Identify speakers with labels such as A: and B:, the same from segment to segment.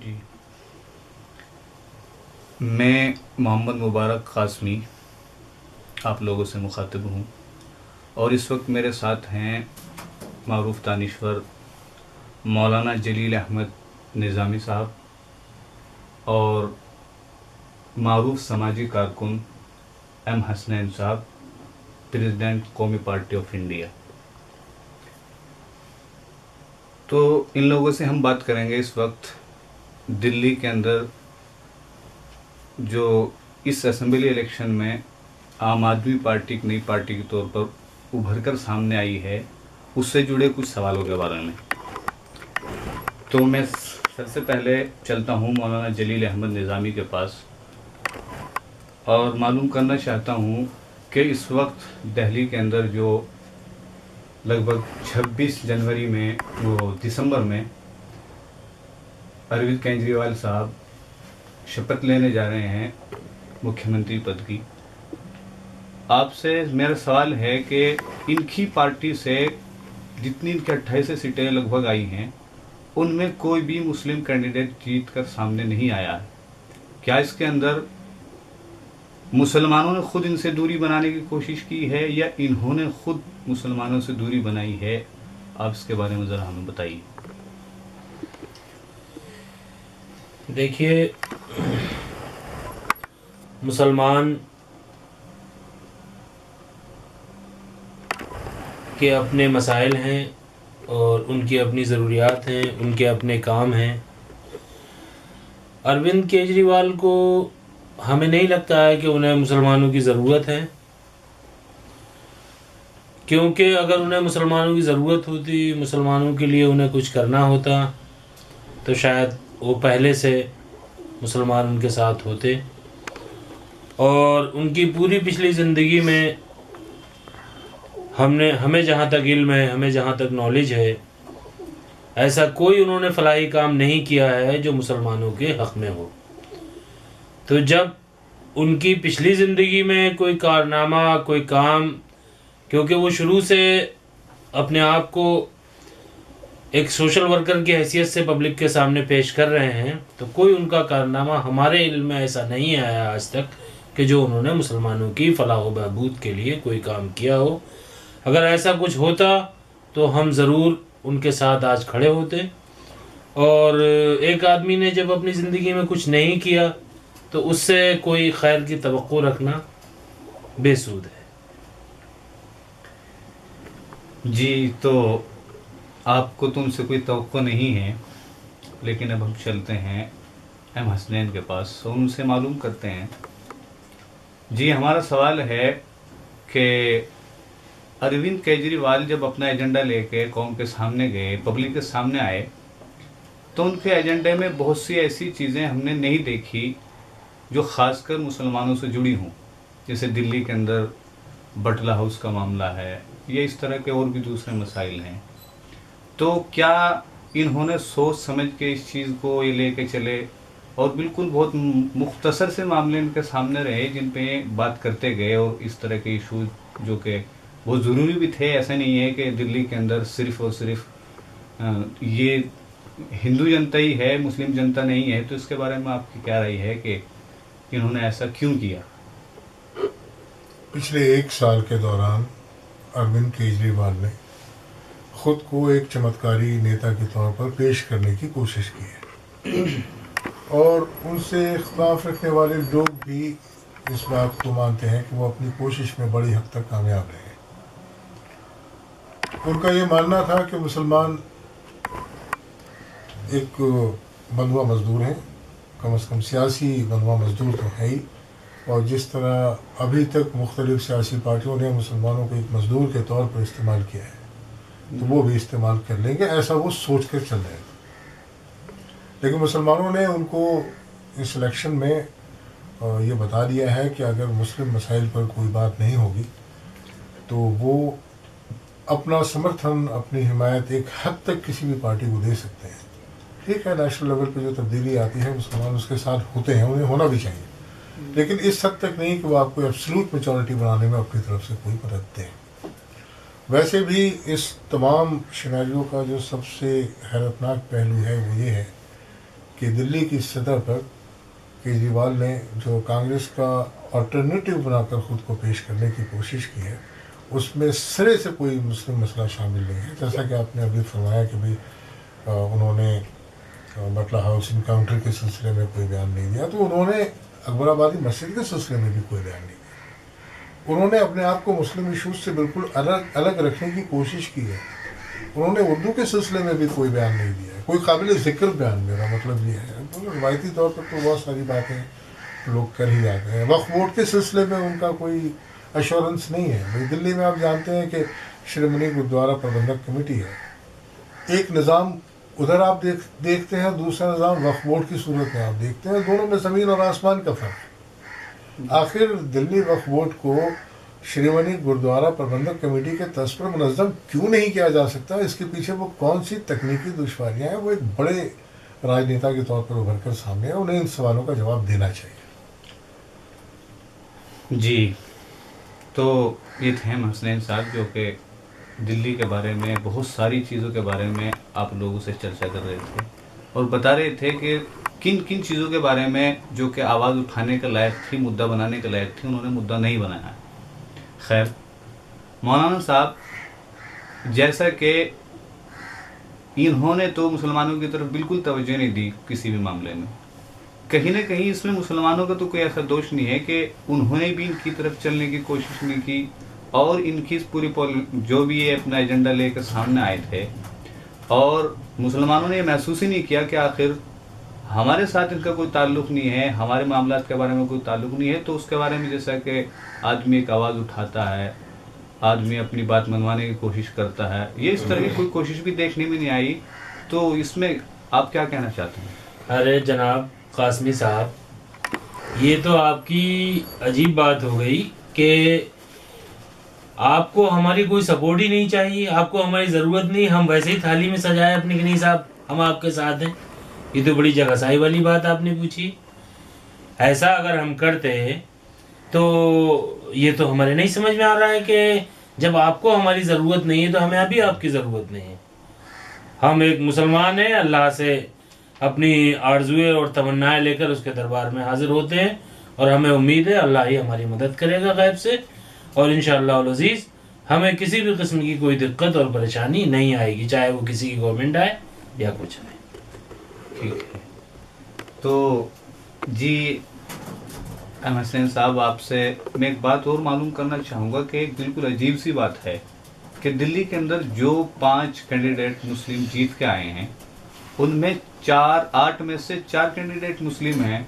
A: جی میں محمد مبارک قاسمی آپ لوگوں سے مخاطب ہوں، اور اس وقت میرے ساتھ ہیں معروف دانشور مولانا جلیل احمد نظامی صاحب اور معروف سماجی کارکن ایم حسنین صاحب، پریزیڈنٹ قومی پارٹی آف انڈیا۔ تو ان لوگوں سے ہم بات کریں گے اس وقت دلی کے اندر جو اس اسمبلی الیکشن میں عام آدمی پارٹی ایک نئی پارٹی کے طور پر ابھر کر سامنے آئی ہے، اس سے جڑے کچھ سوالوں کے بارے میں۔ تو میں سب سے پہلے چلتا ہوں مولانا جلیل احمد نظامی کے پاس اور معلوم کرنا چاہتا ہوں کہ اس وقت دہلی کے اندر جو لگ بھگ 26 جنوری میں دسمبر میں اروند کیجریوال صاحب شپت لینے جا رہے ہیں مکھیہ منتری پد کی۔ آپ سے میرا سوال ہے کہ ان کی پارٹی سے جتنی ان کے 28 سیٹیں لگ بھگ آئی ہیں، ان میں کوئی بھی مسلم کینڈیڈیٹ جیت کر سامنے نہیں آیا ہے۔ کیا اس کے اندر مسلمانوں نے خود ان سے دوری بنانے کی کوشش کی ہے یا انہوں نے خود مسلمانوں سے دوری بنائی ہے؟ آپ اس کے بارے میں ذرا ہمیں بتائیے۔
B: دیکھیے، مسلمان کے اپنے مسائل ہیں اور ان کی اپنی ضروریات ہیں، ان کے اپنے کام ہیں۔ اروند کیجریوال کو ہمیں نہیں لگتا ہے کہ انہیں مسلمانوں کی ضرورت ہے، کیونکہ اگر انہیں مسلمانوں کی ضرورت ہوتی، مسلمانوں کے لیے انہیں کچھ کرنا ہوتا تو شاید وہ پہلے سے مسلمان ان کے ساتھ ہوتے۔ اور ان کی پوری پچھلی زندگی میں ہمیں جہاں تک علم ہے، ہمیں جہاں تک نالج ہے، ایسا کوئی انہوں نے فلاحی کام نہیں کیا ہے جو مسلمانوں کے حق میں ہو۔ تو جب ان کی پچھلی زندگی میں کوئی کارنامہ، کوئی کام، کیونکہ وہ شروع سے اپنے آپ کو ایک سوشل ورکر کی حیثیت سے پبلک کے سامنے پیش کر رہے ہیں، تو کوئی ان کا کارنامہ ہمارے علم میں ایسا نہیں آیا آج تک کہ جو انہوں نے مسلمانوں کی فلاح و بہبود کے لیے کوئی کام کیا ہو۔ اگر ایسا کچھ ہوتا تو ہم ضرور ان کے ساتھ آج کھڑے ہوتے۔ اور ایک آدمی نے جب اپنی زندگی میں کچھ نہیں کیا تو اس سے کوئی خیر کی توقع رکھنا بے سود ہے۔
A: جی، تو آپ کو تو ان سے کوئی توقع نہیں ہے، لیکن اب ہم چلتے ہیں ایم حسنین کے پاس اور ان سے معلوم کرتے ہیں۔ جی، ہمارا سوال ہے کہ اروند کیجریوال جب اپنا ایجنڈا لے کے قوم کے سامنے گئے، پبلک کے سامنے آئے، تو ان کے ایجنڈے میں بہت سی ایسی چیزیں ہم نے نہیں دیکھی جو خاص کر مسلمانوں سے جڑی ہوں، جیسے دلی کے اندر بٹلہ ہاؤس کا معاملہ ہے یا اس طرح کے اور بھی دوسرے مسائل ہیں۔ تو کیا انہوں نے سوچ سمجھ کے اس چیز کو یہ لے کے چلے اور بالکل بہت مختصر سے معاملے ان کے سامنے رہے جن پہ بات کرتے گئے، اور اس طرح کے ایشوز جو کہ بہت ضروری بھی تھے؟ ایسا نہیں ہے کہ دلی کے اندر صرف اور صرف یہ ہندو جنتا ہی ہے، مسلم جنتا نہیں ہے۔ تو اس کے بارے میں آپ کی کیا رائے ہے کہ انہوں نے ایسا کیوں کیا؟
C: پچھلے 1 سال کے دوران اروند کیجریوال نے خود کو ایک چمتکاری نیتا کے طور پر پیش کرنے کی کوشش کی ہے، اور ان سے اختلاف رکھنے والے لوگ بھی اس بات کو مانتے ہیں کہ وہ اپنی کوشش میں بڑی حد تک کامیاب رہے۔ ان کا یہ ماننا تھا کہ مسلمان ایک بندھوا مزدور ہیں، کم از کم سیاسی بندھوا مزدور تو ہے ہی، اور جس طرح ابھی تک مختلف سیاسی پارٹیوں نے مسلمانوں کو ایک مزدور کے طور پر استعمال کیا ہے تو وہ بھی استعمال کر لیں گے، ایسا وہ سوچ کر چل رہے تھے۔ لیکن مسلمانوں نے ان کو اس الیکشن میں یہ بتا دیا ہے کہ اگر مسلم مسائل پر کوئی بات نہیں ہوگی تو وہ اپنا سمرتھن، اپنی حمایت ایک حد تک کسی بھی پارٹی کو دے سکتے ہیں۔ ٹھیک ہے، نیشنل لیول پہ جو تبدیلی آتی ہے مسلمان اس کے ساتھ ہوتے ہیں، انہیں ہونا بھی چاہیے، لیکن اس حد تک نہیں کہ وہ آپ کو ایبسلوٹ میجورٹی بنانے میں اپنی طرف سے کوئی مدد دیں۔ ویسے بھی اس تمام سیناریو کا جو سب سے حیرتناک پہلو ہے وہ یہ ہے کہ دلی کی سطح پر کیجریوال نے جو کانگریس کا آلٹرنیٹو بنا کر خود کو پیش کرنے کی کوشش کی ہے اس میں سرے سے کوئی مسلم مسئلہ شامل نہیں ہے. جیسا کہ آپ نے ابھی فرمایا کہ بھئی انہوں نے بٹلہ ہاؤس انکاؤنٹر کے سلسلے میں کوئی بیان نہیں دیا, تو انہوں نے اکبر آبادی مسجد کے سلسلے میں بھی کوئی بیان نہیں دیا. انہوں نے اپنے آپ کو مسلم ایشوز سے بالکل الگ رکھنے کی کوشش کی ہے. انہوں نے اردو کے سلسلے میں بھی کوئی بیان نہیں دیا ہے, کوئی قابل ذکر بیان. میرا مطلب یہ ہے روایتی طور پر تو بہت ساری باتیں لوگ کر ہی جاتے ہیں. وقف بورڈ کے سلسلے میں ان کا کوئی ایشورنس نہیں ہے. بھائی دلی میں آپ جانتے ہیں کہ شریمنی گردوارا پربندھک کمیٹی ہے, ایک نظام ادھر آپ دیکھتے ہیں, دوسرا نظام وقف بورڈ کی صورت میں آپ دیکھتے ہیں, دونوں میں زمین اور آسمان کا فرق ہے. آخر دلی وقف بورڈ کو شریمنی گردوارا پربندھک کمیٹی کے طرز پر منظم کیوں نہیں کیا جا سکتا؟ اس کے پیچھے وہ کون سی تکنیکی دشواریاں ہیں, وہ ایک بڑے راجنیتا کے طور پر ابھر کر سامنے ہیں. انہیں ان سوالوں کا جواب دینا چاہیے.
A: جی, تو یہ تھے حسنین صاحب جو کہ دلی کے بارے میں بہت ساری چیزوں کے بارے میں آپ لوگوں سے چرچا کر رہے تھے اور بتا رہے تھے کہ کن کن چیزوں کے بارے میں جو کہ آواز اٹھانے کے لائق تھی, مدعا بنانے کے لائق تھی, انہوں نے مدعا نہیں بنایا. خیر, مولانا صاحب جیسا کہ انہوں نے تو مسلمانوں کی طرف بالکل توجہ نہیں دی کسی بھی معاملے میں, کہیں نہ کہیں اس میں مسلمانوں کا تو کوئی ایسا دوش نہیں ہے کہ انہوں نے بھی ان کی طرف چلنے کی کوشش نہیں کی اور ان کی پوری جو بھی یہ اپنا ایجنڈا لے کر سامنے آئے تھے اور مسلمانوں نے یہ محسوس ہی نہیں کیا کہ آخر ہمارے ساتھ ان کا کوئی تعلق نہیں ہے, ہمارے معاملات کے بارے میں کوئی تعلق نہیں ہے. تو اس کے بارے میں جیسا کہ آدمی ایک آواز اٹھاتا ہے, آدمی اپنی بات منوانے کی کوشش کرتا ہے, یہ اس طرح کی کوئی کوشش بھی دیکھنے میں نہیں آئی. تو اس میں آپ کیا کہنا چاہتے ہیں؟
B: ارے جناب قاسمی صاحب, یہ تو آپ کی عجیب بات ہو گئی کہ آپ کو ہماری کوئی سپورٹ ہی نہیں چاہیے, آپ کو ہماری ضرورت نہیں, ہم ویسے ہی تھالی میں سجائے اپنے کہ نہیں صاحب ہم آپ کے ساتھ ہیں. یہ تو بڑی جگہسائی والی بات آپ نے پوچھی. ایسا اگر ہم کرتے تو یہ تو ہمارے نہیں سمجھ میں آ رہا ہے کہ جب آپ کو ہماری ضرورت نہیں ہے تو ہمیں ابھی آپ کی ضرورت نہیں ہے. ہم ایک مسلمان ہیں, اللہ سے اپنی آرزوئیں اور تمنائیں لے کر اس کے دربار میں حاضر ہوتے ہیں اور ہمیں امید ہے اللہ ہی ہماری مدد کرے گا غیب سے, اور انشاءاللہ العزیز ہمیں کسی بھی قسم کی کوئی دقت اور پریشانی نہیں آئے گی, چاہے وہ کسی کی گورنمنٹ آئے یا کچھ آئے.
A: ٹھیک ہے. تو جی حسین صاحب, آپ سے میں ایک بات اور معلوم کرنا چاہوں گا کہ ایک بالکل عجیب سی بات ہے کہ دلی کے اندر جو 5 کینڈیڈیٹ مسلم جیت کے آئے ہیں ان میں 8 میں سے 4 کینڈیڈیٹ مسلم ہیں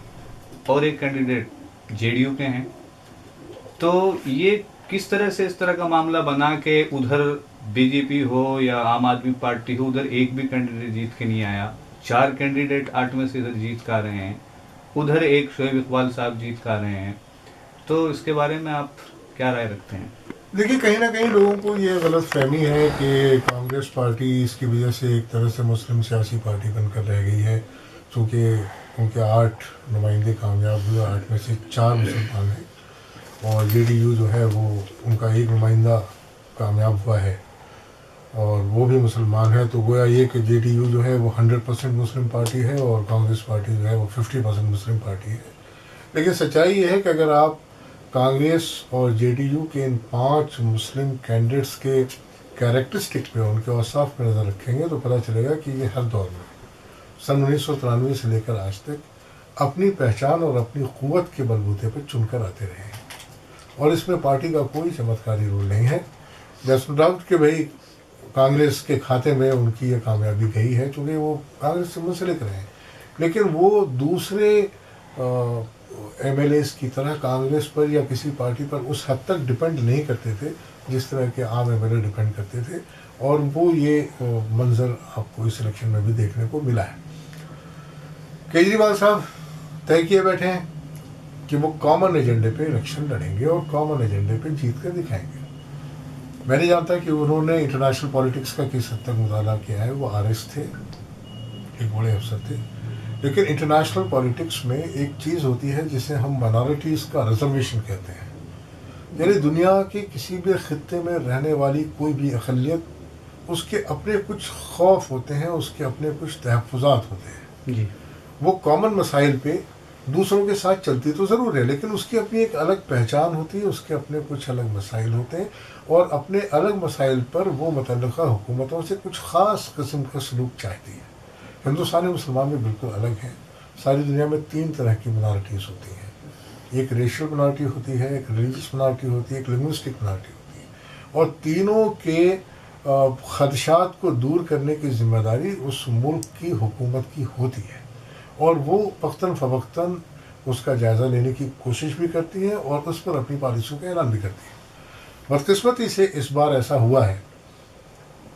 A: اور 1 کینڈیڈیٹ جے ڈی یو کے ہیں. تو یہ کس طرح سے اس طرح کا معاملہ بنا کہ ادھر بی جے پی ہو یا عام آدمی پارٹی ہو, ادھر ایک بھی کینڈیڈیٹ جیت کے نہیں آیا, 4 کینڈیڈیٹ 8 میں سے ادھر جیت کر رہے ہیں, ادھر ایک شعیب اقبال صاحب جیت کر رہے ہیں. تو اس کے بارے میں آپ کیا رائے رکھتے ہیں؟
C: دیکھیے, کہیں نہ کہیں لوگوں کو یہ غلط فہمی ہے کہ کانگریس پارٹی اس کی وجہ سے ایک طرح سے مسلم سیاسی پارٹی بن کر رہ گئی ہے, چونکہ ان کے 8 نمائندے کامیاب ہوئے, 8 میں سے 4 مسلمان ہیں اور جے ڈی یو جو ہے وہ ان کا 1 نمائندہ کامیاب ہوا ہے اور وہ بھی مسلمان ہے. تو گویا یہ کہ جے ڈی یو جو ہے وہ 100% مسلم پارٹی ہے اور کانگریس پارٹی جو ہے وہ 50% مسلم پارٹی ہے. لیکن سچائی یہ ہے کہ اگر آپ کانگریس اور جے ڈی یو کے ان 5 مسلم کینڈیڈیٹس کے کیریکٹرسٹک پہ, ان کے اوصاف پہ نظر رکھیں گے تو پتہ چلے گا کہ یہ ہر دور میں سن 1993 سے لے کر آج تک اپنی پہچان اور اپنی قوت کے بلبوتے پہ چن کر آتے رہے ہیں اور اس میں پارٹی کا کوئی چمتکاری رول نہیں ہے. جیسے ڈاؤٹ کہ بھئی کانگریس کے کھاتے میں ان کی یہ کامیابی گئی ہے چونکہ وہ کانگریس سے منسلک رہے ہیں, لیکن وہ دوسرے ایم ایل ایز کی طرح کانگریس پر یا کسی پارٹی پر اس حد تک ڈپینڈ نہیں کرتے تھے جس طرح کے عام ایم ایل اے ڈپینڈ کرتے تھے, اور وہ یہ منظر آپ کو اس الیکشن میں بھی دیکھنے کو ملا ہے. کیجریوال صاحب طے کیے بیٹھے ہیں کہ وہ کامن ایجنڈے پہ الیکشن لڑیں گے اور کامن ایجنڈے پہ جیت کر دکھائیں گے. میں نہیں جانتا کہ انہوں نے انٹرنیشنل پالیٹکس کا کس حد تک مطالعہ کیا ہے, وہ RS تھے, ایک بڑے افسر تھے, لیکن انٹرنیشنل پالیٹکس میں ایک چیز ہوتی ہے جسے ہم مائنارٹیز کا ریزرویشن کہتے ہیں, یعنی دنیا کے کسی بھی خطے میں رہنے والی کوئی بھی اقلیت, اس کے اپنے کچھ خوف ہوتے ہیں, اس کے اپنے کچھ تحفظات ہوتے ہیں.
A: جی.
C: وہ کامن مسائل پہ دوسروں کے ساتھ چلتی تو ضرور ہے، لیکن اس کی اپنی ایک الگ پہچان ہوتی ہے، اس کے اپنے کچھ الگ مسائل ہوتے ہیں، اور اپنے الگ مسائل پر وہ متعلقہ حکومتوں سے کچھ خاص قسم کا سلوک چاہتی ہے۔ ہندوستانی مسلمان میں بالکل الگ ہیں۔ ساری دنیا میں 3 طرح کی منارٹیز ہوتی ہیں، ایک ریشل منارٹی ہوتی ہے، ایک ریلیجس منارٹی ہوتی ہے، ایک لنگوسٹک منارٹی ہوتی ہے، اور تینوں کے خدشات کو دور کرنے کی ذمہ داری اس ملک کی حکومت کی ہوتی ہے، اور وہ وقتاً فوقتاً اس کا جائزہ لینے کی کوشش بھی کرتی ہے اور اس پر اپنی پالیسیوں کا اعلان بھی کرتی ہے۔ بدقسمتی سے اس بار ایسا ہوا ہے،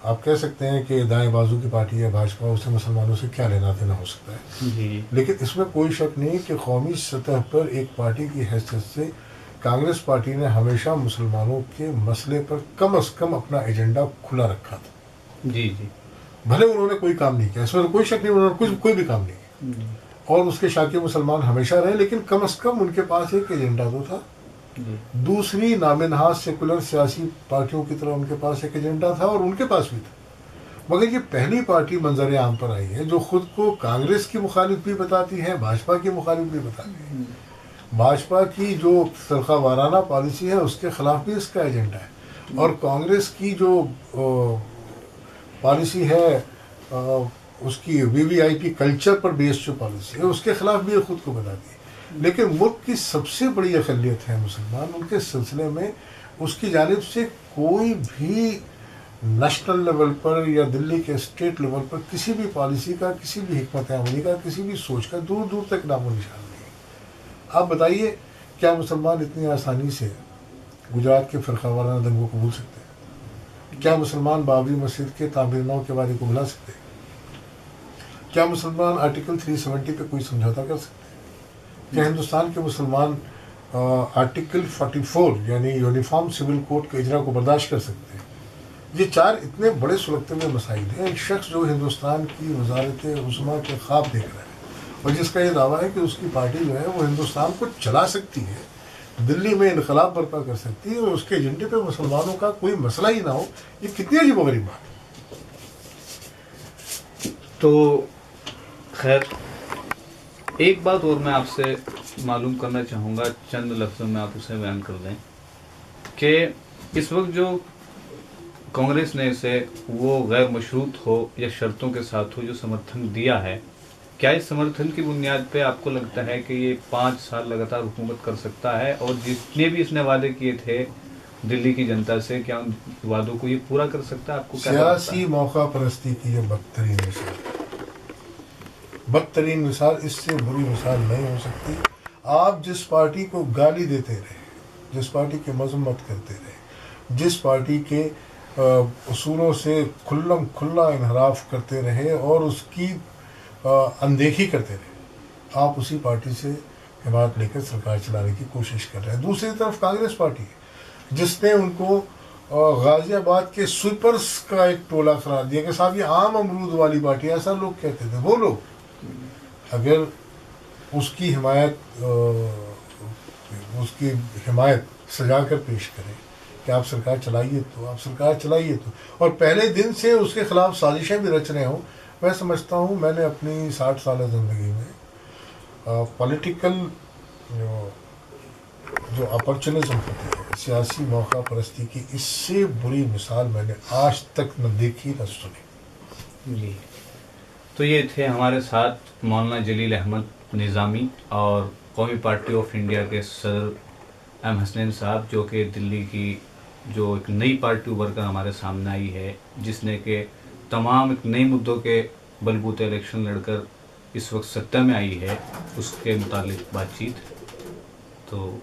C: آپ کہہ سکتے ہیں کہ دائیں بازو کی پارٹی ہے بھاجپا، اسے مسلمانوں سے کیا لینا دینا ہو سکتا ہے،
A: جی
C: لیکن اس میں کوئی شک نہیں کہ قومی سطح پر ایک پارٹی کی حیثیت سے کانگریس پارٹی نے ہمیشہ مسلمانوں کے مسئلے پر کم از کم اپنا ایجنڈا کھلا رکھا تھا۔
A: جی جی
C: بھلے انہوں نے کوئی کام نہیں کیا، اس میں کوئی شک نہیں، انہوں نے کوئی بھی کام نہیں کیا، اور اس کے شاکی مسلمان ہمیشہ رہے، لیکن کم از کم ان کے پاس ایک ایجنڈا تو تھا۔ دوسری نامنہاد سیکولر سیاسی پارٹیوں کی طرح ان کے پاس ایک ایجنڈا تھا، اور ان کے پاس بھی تھا، مگر یہ پہلی پارٹی منظر عام پر آئی ہے جو خود کو کانگریس کی مخالف بھی بتاتی ہے، بھاجپا کی مخالف بھی بتاتی ہے۔ بھاجپا کی جو فرقہ وارانہ پالیسی ہے اس کے خلاف بھی اس کا ایجنڈا ہے، اور کانگریس کی جو پالیسی ہے اس کی وی وی آئی پی کلچر پر بیسڈ جو پالیسی ہے اس کے خلاف بھی خود کو بتاتی ہے۔ لیکن ملک کی سب سے بڑی اقلیت ہے مسلمان، ان کے سلسلے میں اس کی جانب سے کوئی بھی نیشنل لیول پر یا دلی کے اسٹیٹ لیول پر کسی بھی پالیسی کا، کسی بھی حکمت عملی کا، کسی بھی سوچ کا دور دور تک نام و نشان نہیں ہے۔ آپ بتائیے کیا مسلمان اتنی آسانی سے گجرات کے فرقہ وارانہ دنگوں کو بھول سکتے ہیں؟ کیا مسلمان بابری مسجد کے تعمیر نو کے وعدے کو بھلا سکتے ہیں؟ کیا مسلمان آرٹیکل 370 پہ کوئی سمجھوتا کر سکتے ہیں؟ کیا ہندوستان کے مسلمان آرٹیکل 44 یعنی یونیفارم سول کوڈ کے اجرا کو برداشت کر سکتے ہیں؟ یہ 4 اتنے بڑے سلگتے ہوئے مسائل ہیں۔ ایک شخص جو ہندوستان کی وزارت عظمیٰ کے خواب دیکھ رہا ہے اور جس کا یہ دعویٰ ہے کہ اس کی پارٹی جو ہے وہ ہندوستان کو چلا سکتی ہے، دلی میں انقلاب برپا کر سکتی ہے، اور اس کے ایجنڈے پہ مسلمانوں کا کوئی مسئلہ ہی نہ ہو، یہ کتنی عجیب و غریب بات ہے۔
A: تو خیر ایک بات اور میں آپ سے معلوم کرنا چاہوں گا، چند لفظوں میں آپ اسے بیان کر دیں کہ اس وقت جو کانگریس نے اسے وہ غیر مشروط ہو یا شرطوں کے ساتھ ہو جو سمرتھن دیا ہے، کیا اس سمرتھن کی بنیاد پہ آپ کو لگتا ہے کہ یہ 5 سال لگاتار حکومت کر سکتا ہے، اور جتنے بھی اس نے وعدے کیے تھے دلی کی جنتا سے، کیا ان وعدوں کو یہ پورا کر سکتا ہے؟ آپ کو کیا لگتا ہے؟
C: سیاسی موقع پرستی کی یہ بدترین مثال ہے، بدترین مثال، اس سے بری مثال نہیں ہو سکتی۔ آپ جس پارٹی کو گالی دیتے رہے، جس پارٹی کی مذمت کرتے رہے، جس پارٹی کے اصولوں سے کھلم کھلا انحراف کرتے رہے اور اس کی اندیکھی کرتے رہے، آپ اسی پارٹی سے حمایت لے کر سرکار چلانے کی کوشش کر رہے ہیں۔ دوسری طرف کانگریس پارٹی ہے جس نے ان کو غازی آباد کے سویپرز کا ایک ٹولہ قرار دیا کہ صاحب یہ عام امرود والی پارٹی، ایسا لوگ کہتے تھے۔ وہ لوگ اگر اس کی حمایت سجا کر پیش کریں کہ آپ سرکار چلائیے تو، آپ سرکار چلائیے تو، اور پہلے دن سے اس کے خلاف سازشیں بھی رچ رہے ہوں، میں سمجھتا ہوں میں نے اپنی 60 سالہ زندگی میں پولیٹیکل جو اپرچونزم ہوتی ہے، سیاسی موقع پرستی کی، اس سے بری مثال میں نے آج تک نہ دیکھی نہ سنی۔
A: جی، تو یہ تھے ہمارے ساتھ مولانا جلیل احمد نظامی اور قومی پارٹی آف انڈیا کے صدر ایم حسنین صاحب، جو کہ دلی کی جو ایک نئی پارٹی ابھر کر ہمارے سامنے آئی ہے، جس نے کہ تمام ایک نئی مدعوں کے بلبوتے الیکشن لڑ کر اس وقت ستہ میں آئی ہے، اس کے متعلق بات چیت۔ تو